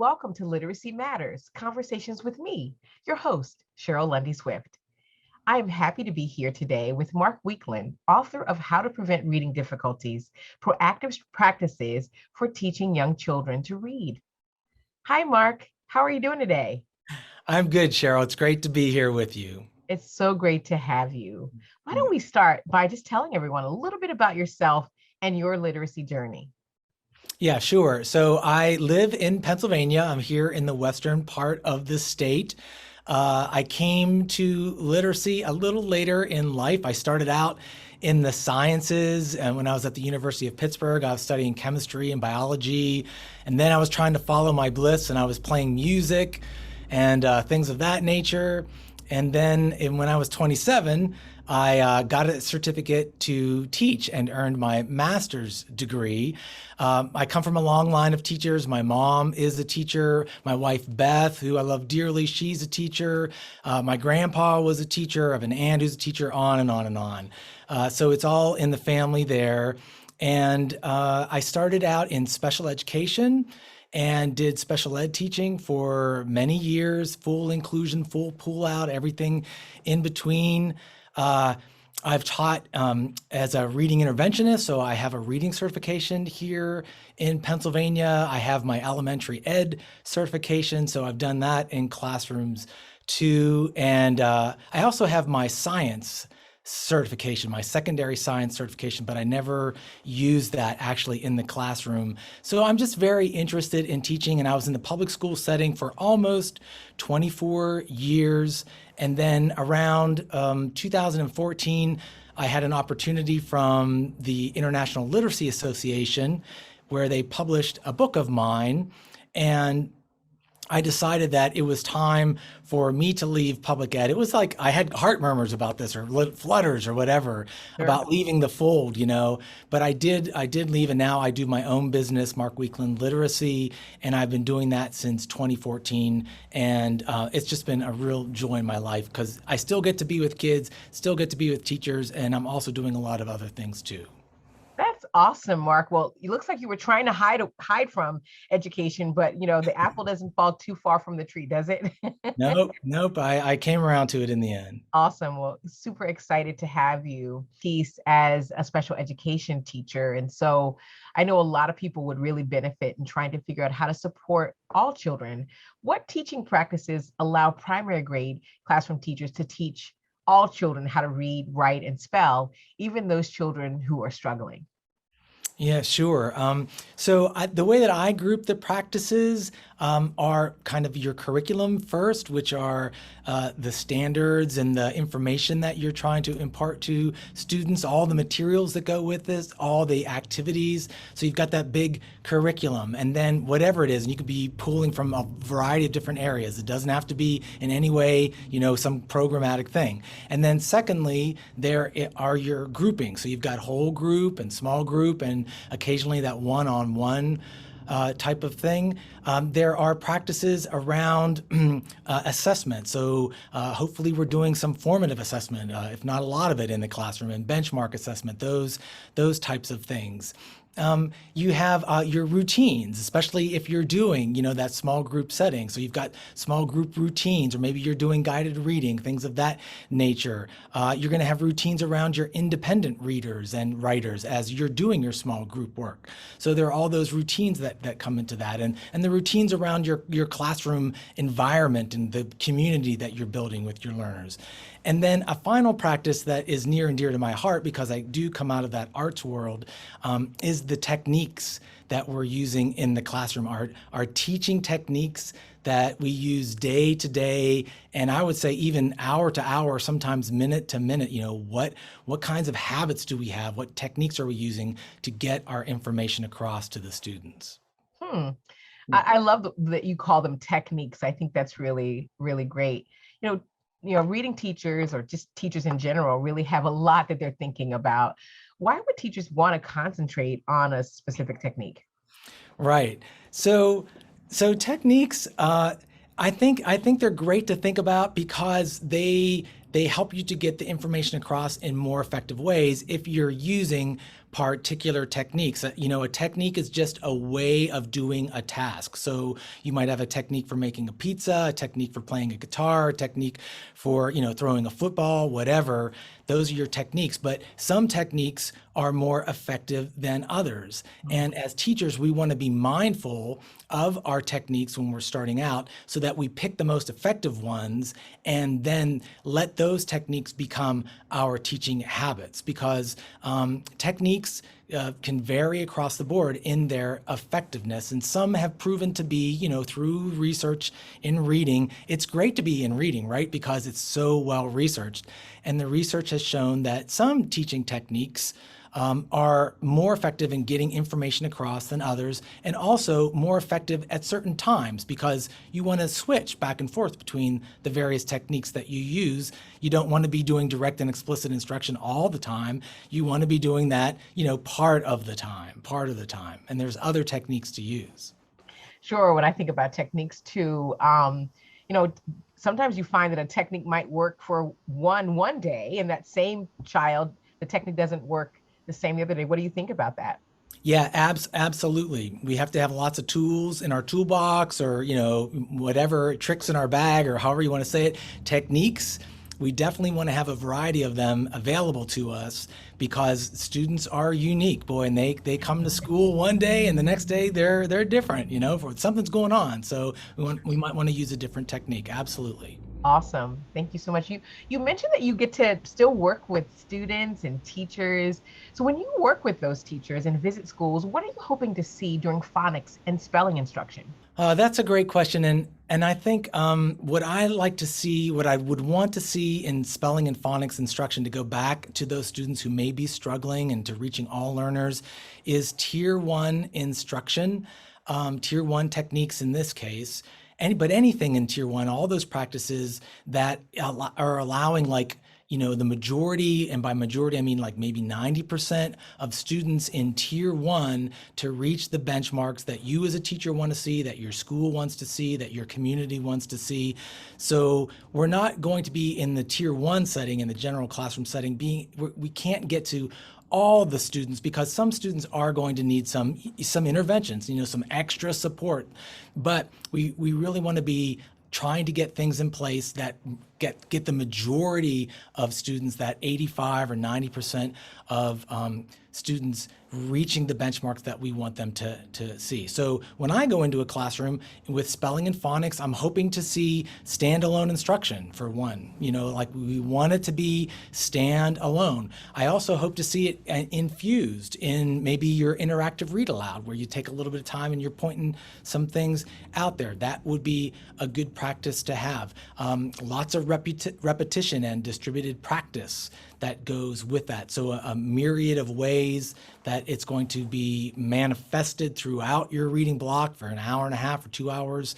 welcome to Literacy Matters, Conversations with me, your host, Cheryl Lundy Swift. I am happy to be here today with Mark Weakland, author of How to Prevent Reading Difficulties, Proactive Practices for Teaching Young Children to Read. Hi, Mark. How are you doing today? I'm good, Cheryl. It's great to be here with you. It's so great to have you. Why don't we start by just telling everyone a little bit about yourself and your literacy journey? Yeah, sure. So I live in Pennsylvania. I'm here in the western part of the state. I came to literacy a little later in life. I started out in the sciences, and when I was at the University of Pittsburgh, I was studying chemistry and biology. And then I was trying to follow my bliss, and I was playing music and things of that nature. And then when I was 27, I got a certificate to teach and earned my master's degree. I come from a long line of teachers. My mom is a teacher. My wife, Beth, who I love dearly, she's a teacher. My grandpa was a teacher. I have an aunt who's a teacher, on and on and on. So it's all in the family there. And I started out in special education and did special ed teaching for many years, full inclusion, full pull out, everything in between. I've taught as a reading interventionist, so I have a reading certification here in Pennsylvania. I have my elementary ed certification, so I've done that in classrooms too. And I also have my science certification, my secondary science certification, but I never used that actually in the classroom. So I'm just very interested in teaching, and I was in the public school setting for almost 24 years. And then around 2014, I had an opportunity from the International Literacy Association where they published a book of mine, and I decided that it was time for me to leave public ed. It was like I had heart murmurs about this, or flutters or whatever, Sure. about leaving the fold, but I did leave, and now I do my own business, Mark Weakland Literacy, and I've been doing that since 2014. And it's just been a real joy in my life because I still get to be with kids, still get to be with teachers, and I'm also doing a lot of other things too. That's awesome, Mark. Well, it looks like you were trying to hide from education, but the apple doesn't fall too far from the tree, does it? Nope. I came around to it in the end. Awesome. Well, super excited to have you piece as a special education teacher. And so I know a lot of people would really benefit in trying to figure out how to support all children. What teaching practices allow primary grade classroom teachers to teach all children how to read, write, and spell, even those children who are struggling? Yeah, sure. The way that I group the practices are kind of your curriculum first, which are the standards and the information that you're trying to impart to students, all the materials that go with this, all the activities. So you've got that big curriculum, and then whatever it is, and you could be pulling from a variety of different areas. It doesn't have to be in any way, some programmatic thing. And then secondly, there are your groupings. So you've got whole group and small group, and occasionally that one-on-one type of thing. There are practices around assessment. So hopefully we're doing some formative assessment, if not a lot of it in the classroom, and benchmark assessment, those types of things. You have your routines, especially if you're doing, that small group setting. So you've got small group routines, or maybe you're doing guided reading, things of that nature. You're going to have routines around your independent readers and writers as you're doing your small group work. So there are all those routines that come into that, and the routines around your classroom environment and the community that you're building with your learners. And then a final practice that is near and dear to my heart, because I do come out of that arts world, is the techniques that we're using in the classroom, our teaching techniques that we use day to day, and I would say even hour to hour, sometimes minute to minute. What kinds of habits do we have? What techniques are we using to get our information across to the students? I love that you call them techniques. I think that's really, really great. Reading teachers, or just teachers in general, really have a lot that they're thinking about. Why would teachers want to concentrate on a specific technique? Right. So techniques, I think they're great to think about because they help you to get the information across in more effective ways if you're using particular techniques. A technique is just a way of doing a task. So you might have a technique for making a pizza, a technique for playing a guitar, a technique for, throwing a football, whatever. Those are your techniques, but some techniques are more effective than others. And as teachers, we want to be mindful of our techniques when we're starting out so that we pick the most effective ones and then let those techniques become our teaching habits, because techniques can vary across the board in their effectiveness. And some have proven to be, through research in reading. It's great to be in reading, right? Because it's so well researched. And the research has shown that some teaching techniques are more effective in getting information across than others, and also more effective at certain times, because you want to switch back and forth between the various techniques that you use. You don't want to be doing direct and explicit instruction all the time. You want to be doing that, part of the time. And there's other techniques to use. Sure. When I think about techniques too, sometimes you find that a technique might work for one day, and that same child, the technique doesn't work the same the other day. What do you think about that? Yeah, absolutely. We have to have lots of tools in our toolbox, or, whatever, tricks in our bag, or however you want to say it, techniques. We definitely want to have a variety of them available to us, because students are unique, boy, and they come to school one day and the next day they're different, for something's going on. So we might want to use a different technique. Absolutely. Awesome. Thank you so much. You mentioned that you get to still work with students and teachers. So when you work with those teachers and visit schools, what are you hoping to see during phonics and spelling instruction? That's a great question, and I think what I like to see, what I would want to see in spelling and phonics instruction, to go back to those students who may be struggling and to reaching all learners, is Tier 1 instruction, Tier 1 techniques in this case. But anything in Tier 1, all those practices that are allowing, the majority, and by majority I mean like maybe 90% of students in Tier 1 to reach the benchmarks that you as a teacher want to see, that your school wants to see, that your community wants to see. So we're not going to be in the Tier 1 setting, in the general classroom setting, we can't get to all the students, because some students are going to need some interventions, some extra support. But we really want to be trying to get things in place that get the majority of students, that 85 or 90% of students reaching the benchmarks that we want them to see. So when I go into a classroom with spelling and phonics, I'm hoping to see standalone instruction, for one. We want it to be standalone. I also hope to see it infused in maybe your interactive read aloud, where you take a little bit of time and you're pointing some things out there. That would be a good practice to have. Lots of repetition and distributed practice that goes with that. So a myriad of ways that it's going to be manifested throughout your reading block for an hour and a half or 2 hours.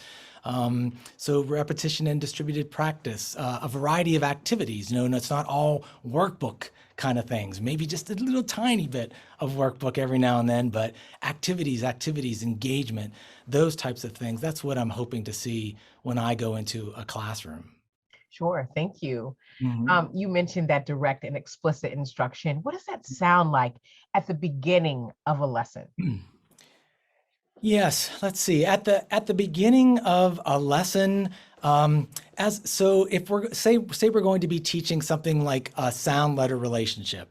So repetition and distributed practice, a variety of activities. It's not all workbook kind of things, maybe just a little tiny bit of workbook every now and then, but activities, engagement, those types of things. That's what I'm hoping to see when I go into a classroom. Sure. Thank you. Mhm. You mentioned that direct and explicit instruction. What does that sound like at the beginning of a lesson? Yes, let's see. At the beginning of a lesson, if we're say we're going to be teaching something like a sound letter relationship,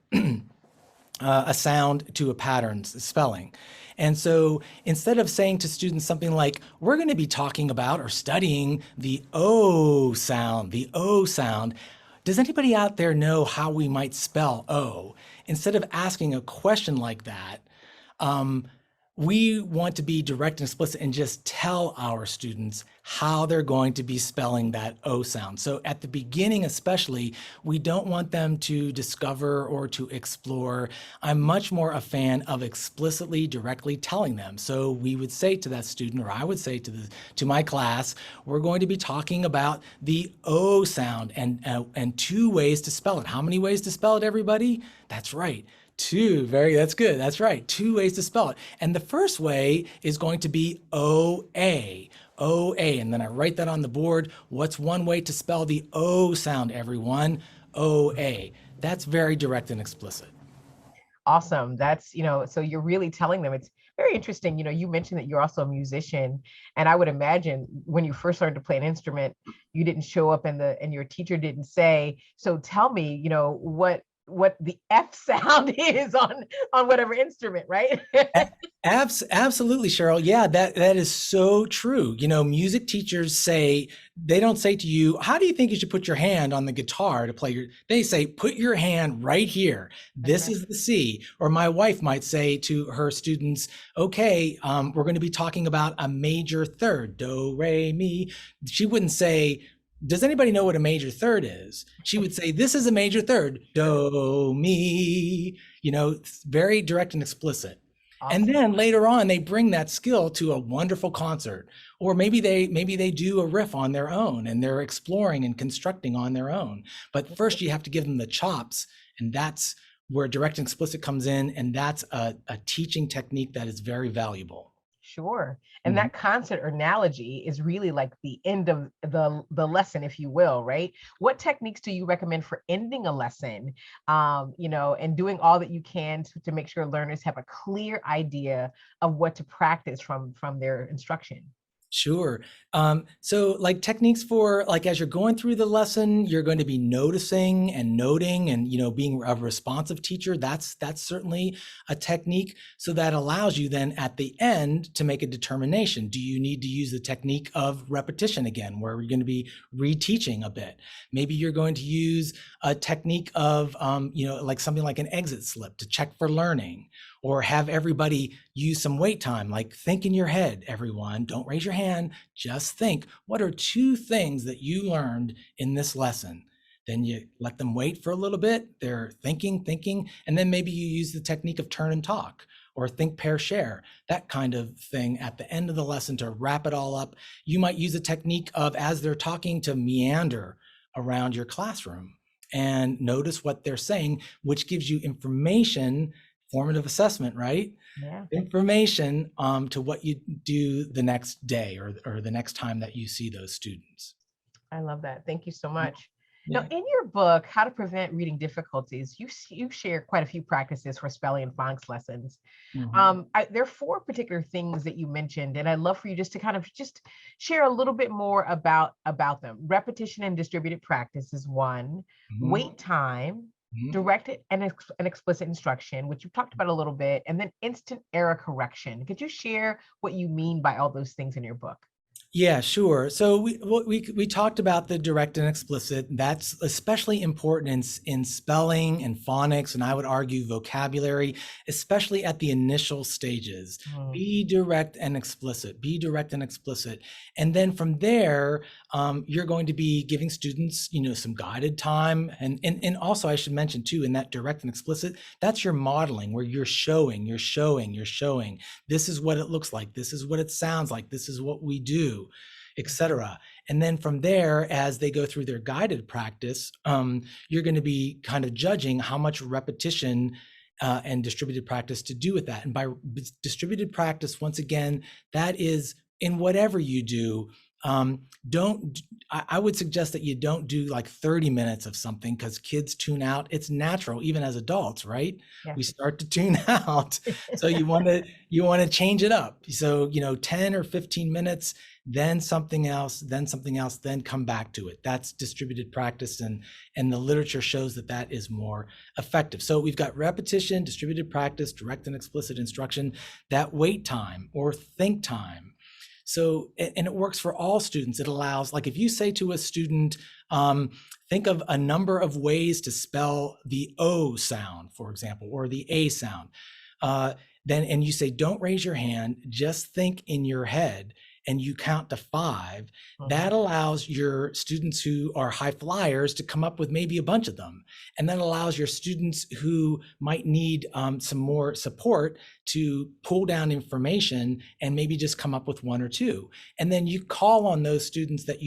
a sound to a pattern spelling. And so instead of saying to students something like, we're going to be talking about or studying the O sound, does anybody out there know how we might spell O? Instead of asking a question like that, we want to be direct and explicit and just tell our students how they're going to be spelling that O sound. So at the beginning especially, we don't want them to discover or to explore. I'm much more a fan of explicitly, directly telling them. So we would say to that student, or I would say to my class, we're going to be talking about the O sound and 2 ways to spell it. How many ways to spell it, everybody? That's right. 2. That's good. That's right. 2 ways to spell it. And the first way is going to be OA. OA. And then I write that on the board. What's one way to spell the O sound, everyone? OA. That's very direct and explicit. Awesome. That's, so you're really telling them. It's very interesting. You mentioned that you're also a musician, and I would imagine when you first learned to play an instrument, you didn't show up and your teacher didn't say, so tell me, what the F sound is on whatever instrument, right? Absolutely, Cheryl. Yeah, that is so true. Music teachers say, they don't say to you, how do you think you should put your hand on the guitar to play they say, put your hand right here. That's This right. is the C. Or my wife might say to her students, okay, we're going to be talking about a major third, do, re, mi. She wouldn't say, does anybody know what a major third is? She would say, this is a major third, do, mi, very direct and explicit. And Awesome. then later on, they bring that skill to a wonderful concert, or maybe they do a riff on their own and they're exploring and constructing on their own. But first, you have to give them the chops, and that's where direct and explicit comes in, and that's a teaching technique that is very valuable. Sure. And Mhm. that concert analogy is really like the end of the lesson, if you will, right? What techniques do you recommend for ending a lesson, and doing all that you can to make sure learners have a clear idea of what to practice from their instruction? Sure. So like techniques for like as you're going through the lesson, you're going to be noticing and noting and being a responsive teacher. That's certainly a technique. So that allows you then at the end to make a determination. Do you need to use the technique of repetition again, where you're going to be reteaching a bit? Maybe you're going to use a technique of like something like an exit slip to check for learning, or have everybody use some wait time, like think in your head, everyone, don't raise your hand, just think, what are two things that you learned in this lesson? Then you let them wait for a little bit, they're thinking, and then maybe you use the technique of turn and talk, or think, pair, share, that kind of thing at the end of the lesson to wrap it all up. You might use a technique of, as they're talking, to meander around your classroom and notice what they're saying, which gives you information, formative assessment, right? Yeah, Information to what you do the next day, or the next time that you see those students. I love that. Thank you so much. Now, Yeah. in your book, How to Prevent Reading Difficulties, you share quite a few practices for spelling and phonics lessons. Mhm. There are four particular things that you mentioned, and I'd love for you just to kind of just share a little bit more about them. Repetition and distributed practice is one. Mhm. Wait time, Mhm. directed and explicit instruction, which you've talked about a little bit, and then instant error correction. Could you share what you mean by all those things in your book? Yeah, sure. So we talked about the direct and explicit. That's especially important in spelling and phonics, and I would argue vocabulary, especially at the initial stages. Mm, Be direct and explicit. Be direct and explicit, and then from there, you're going to be giving students, some guided time, and also I should mention too, in that direct and explicit, that's your modeling, where you're showing. This is what it looks like. This is what it sounds like. This is what we do, etc. And then from there, as they go through their guided practice, you're going to be kind of judging how much repetition and distributed practice to do with that. And by distributed practice, once again, that is in whatever you do. Don't I would suggest that you don't do like 30 minutes of something, because kids tune out. It's natural, even as adults, right? We yes. start to tune out. So you want to change it up. So 10 or 15 minutes, then something else, then come back to it. That's distributed practice, and the literature shows that that is more effective. So we've got repetition, distributed practice, direct and explicit instruction, that wait time or think time. So, and it works for all students. It allows, like if you say to a student, think of a number of ways to spell the O sound, for example, or the A sound. And you say, don't raise your hand, just think in your head, and you count to 5. That Mhm. allows your students who are high flyers to come up with maybe a bunch of them. And that allows your students who might need some more support to pull down information and maybe just come up with 1 or 2. And then you call on those students that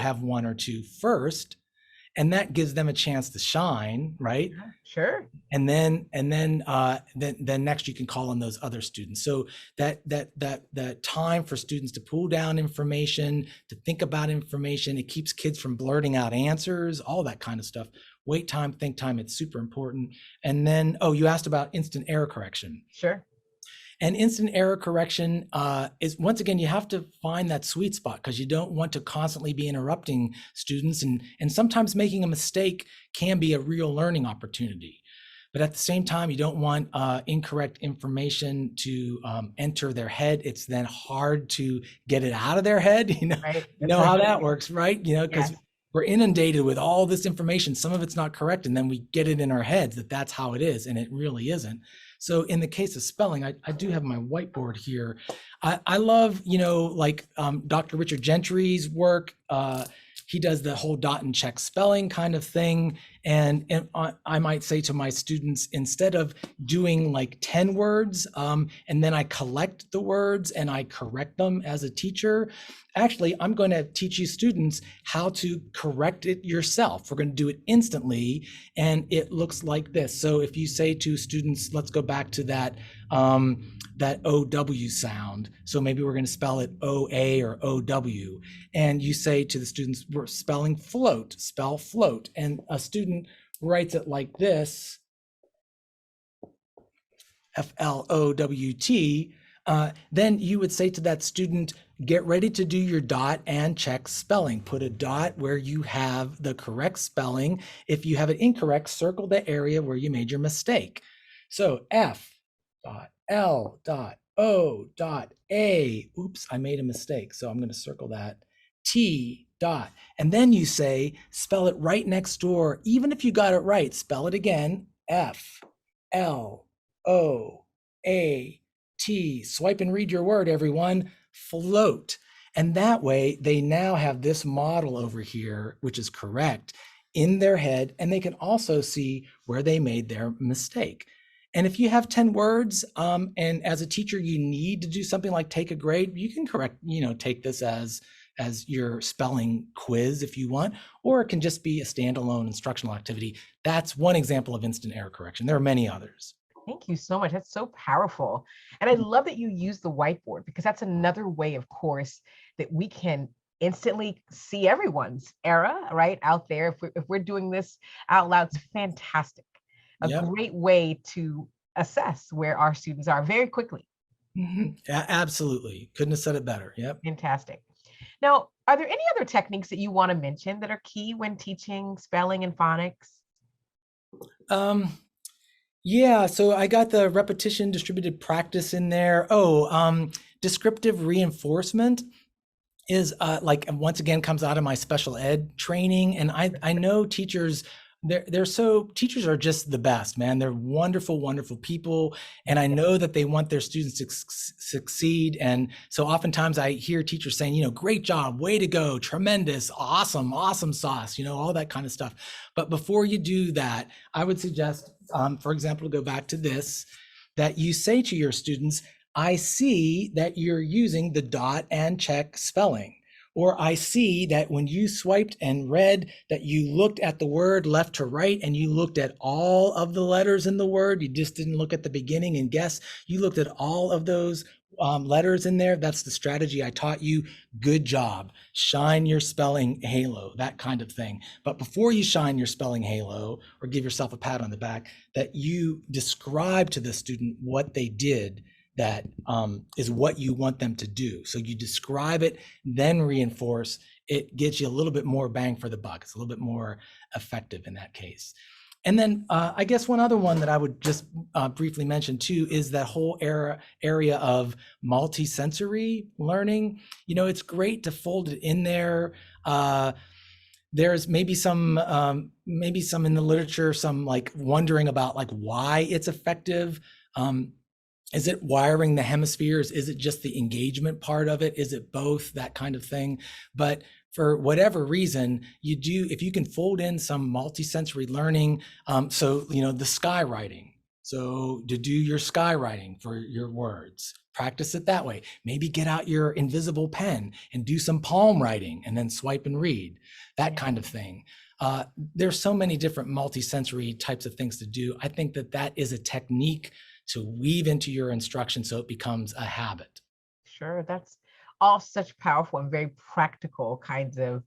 have 1 or 2 first, and that gives them a chance to shine, right? Yeah, sure. And then next you can call on those other students. So that time for students to pull down information, to think about information, it keeps kids from blurting out answers, all that kind of stuff wait time, think time, it's super important. And then, oh, you asked about instant error correction. Sure. And instant error correction is, once again, you have to find that sweet spot, because you don't want to constantly be interrupting students. And sometimes making a mistake can be a real learning opportunity. But at the same time, you don't want incorrect information to enter their head. It's then hard to get it out of their head. Right. You know how that works, right? Because Yes. we're inundated with all this information. Some of it's not correct, and then we get it in our heads that that's how it is, and it really isn't. So in the case of spelling, I do have my whiteboard here. I love, like Dr. Richard Gentry's work. He does the whole dot and check spelling kind of thing. And I might say to my students, instead of doing like 10 words, and then I collect the words and I correct them as a teacher, actually, I'm going to teach you students how to correct it yourself. We're going to do it instantly, and it looks like this. So if you say to students, let's go back to that OW sound. So maybe we're going to spell it OA or OW. And you say to the students, we're spelling float, spell float. And a student writes it like this, FLOWT. Then you would say to that student, get ready to do your dot and check spelling. Put a dot where you have the correct spelling. If you have it incorrect, circle the area where you made your mistake. So F.L.O.A. Oops, I made a mistake. So I'm going to circle that. T dot. And then you say, spell it right next door. Even if you got it right, spell it again. F.L.O.A.T. Swipe and read your word, everyone. Float. And that way they now have this model over here, which is correct, in their head. And they can also see where they made their mistake. And if you have 10 words, and as a teacher, you need to do something like take a grade, you can take this as your spelling quiz if you want, or it can just be a standalone instructional activity. That's one example of instant error correction. There are many others. Thank you so much. That's so powerful. And I love that you use the whiteboard, because that's another way, of course, that we can instantly see everyone's error right out there. If we're doing this out loud, it's fantastic. A great way to assess where our students are very quickly. Mm-hmm. Yeah, absolutely. Couldn't have said it better. Yep. Fantastic. Now, are there any other techniques that you want to mention that are key when teaching spelling and phonics? Yeah, so I got the repetition distributed practice in there. Descriptive reinforcement is once again, comes out of my special ed training. And I know teachers, teachers are just the best, man. They're wonderful, wonderful people. And I know that they want their students to succeed. And so oftentimes I hear teachers saying, great job, way to go, tremendous, awesome, awesome sauce, all that kind of stuff. But before you do that, I would suggest, for example, to go back to this, that you say to your students, I see that you're using the dot and check spelling. Or I see that when you swiped and read that you looked at the word left to right and you looked at all of the letters in the word. You just didn't look at the beginning and guess. You looked at all of those letters in there. That's the strategy I taught you. Good job. Shine your spelling halo, that kind of thing. But before you shine your spelling halo or give yourself a pat on the back, that you describe to the student what they did that is what you want them to do. So you describe it, then reinforce. It gets you a little bit more bang for the buck. It's a little bit more effective in that case. And then I guess one other one that I would just briefly mention too is that whole area of multisensory learning. It's great to fold it in there. There's maybe some in the literature, some like wondering about like why it's effective. Is it wiring the hemispheres? Is it just the engagement part of it? Is it both? That kind of thing. But for whatever reason, if you can fold in some multisensory learning, so, the skywriting. So to do your skywriting for your words, practice it that way. Maybe get out your invisible pen and do some palm writing and then swipe and read, that kind of thing. There's so many different multisensory types of things to do. I think that is a technique to weave into your instruction so it becomes a habit. Sure, that's all such powerful and very practical kinds of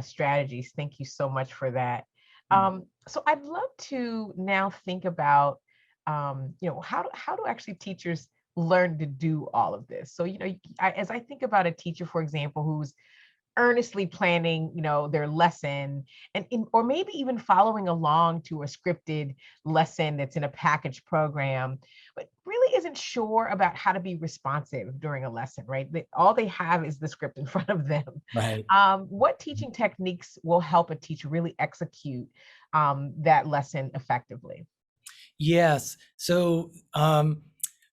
strategies. Thank you so much for that. So I'd love to now think about, how do actually teachers learn to do all of this? So, as I think about a teacher, for example, who's earnestly planning, their lesson or maybe even following along to a scripted lesson that's in a packaged program, but really isn't sure about how to be responsive during a lesson, right? All they have is the script in front of them. Right. What teaching techniques will help a teacher really execute that lesson effectively? Yes. So,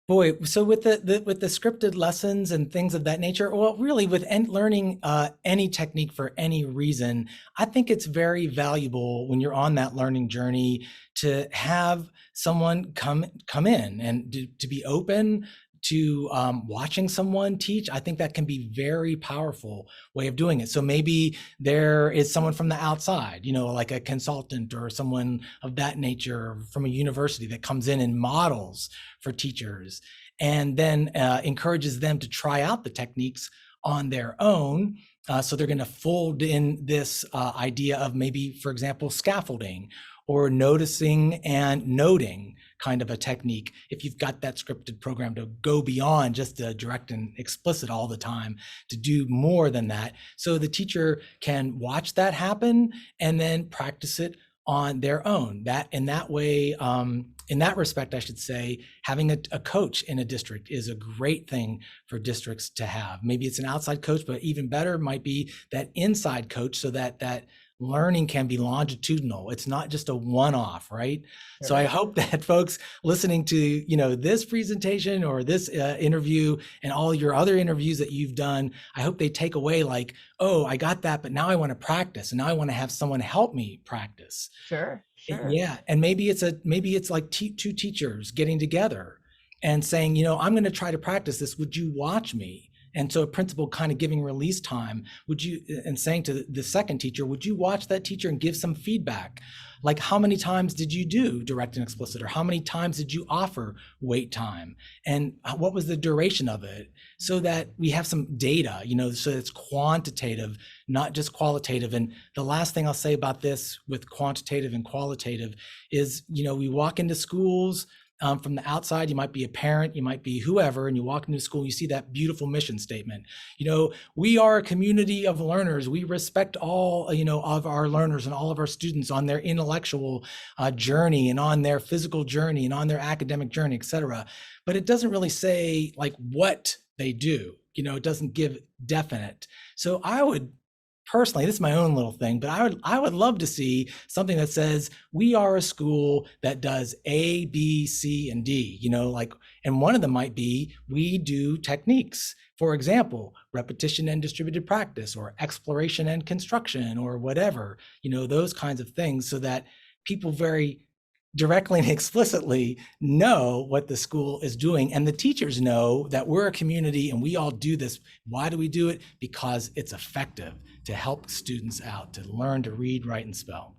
boy, so with the scripted lessons and things of that nature, well, really with learning any technique for any reason, I think it's very valuable when you're on that learning journey to have someone come in and to be open to watching someone teach. I think that can be very powerful way of doing it. So maybe there is someone from the outside, like a consultant or someone of that nature from a university that comes in and models for teachers and then encourages them to try out the techniques on their own. So they're going to fold in this idea of maybe, for example, scaffolding or noticing and noting kind of a technique. If you've got that scripted program, to go beyond just the direct and explicit all the time, to do more than that. So the teacher can watch that happen and then practice it on their own. That in that way, in that respect, I should say, having a coach in a district is a great thing for districts to have. Maybe it's an outside coach, but even better might be that inside coach, so that learning can be longitudinal. It's not just a one-off, right? Sure. So I hope that folks listening to this presentation or this interview and all your other interviews that you've done, I hope they take away like, oh, I got that, but now I want to practice, and now I want to have someone help me practice. Sure. Yeah, and maybe it's like two teachers getting together and saying, I'm going to try to practice this. Would you watch me? And so a principal kind of giving release time, and saying to the second teacher, would you watch that teacher and give some feedback? Like, how many times did you do direct and explicit? Or how many times did you offer wait time? And what was the duration of it? So that we have some data, so it's quantitative, not just qualitative. And the last thing I'll say about this with quantitative and qualitative is, we walk into schools, from the outside, you might be a parent, you might be whoever, and you walk into school, you see that beautiful mission statement. We are a community of learners. We respect all, of our learners and all of our students on their intellectual journey and on their physical journey and on their academic journey, et cetera. But it doesn't really say like what they do. It doesn't give definite. So I would personally, this is my own little thing, but I would love to see something that says we are a school that does A, B, C, and D, and one of them might be we do techniques. For example, repetition and distributed practice, or exploration and construction, or whatever, those kinds of things, so that people very directly and explicitly know what the school is doing, and the teachers know that we're a community and we all do this. Why do we do it? Because it's effective to help students out to learn to read, write, and spell.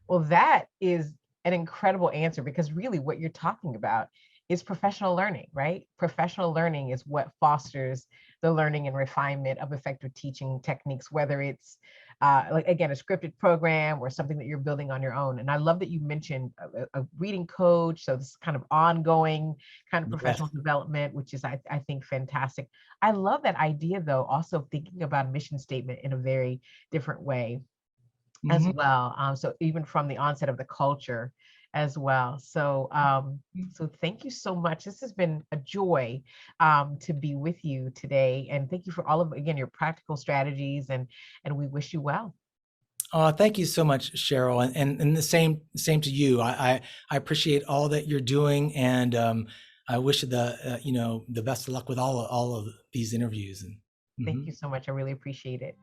Well, that is an incredible answer, because really what you're talking about is professional learning, right? Professional learning is what fosters the learning and refinement of effective teaching techniques, whether it's like, again, a scripted program or something that you're building on your own. And I love that you mentioned a reading coach. So this kind of ongoing kind of professional development, which is, I think, fantastic. I love that idea, though, also thinking about a mission statement in a very different way as well. So even from the onset of the culture as well. So so thank you so much. This has been a joy to be with you today. And thank you for all of, again, your practical strategies, and we wish you well. Thank you so much, Cheryl, and the same to you. I appreciate all that you're doing, and I wish you the best of luck with all of these interviews. And thank you so much. I really appreciate it.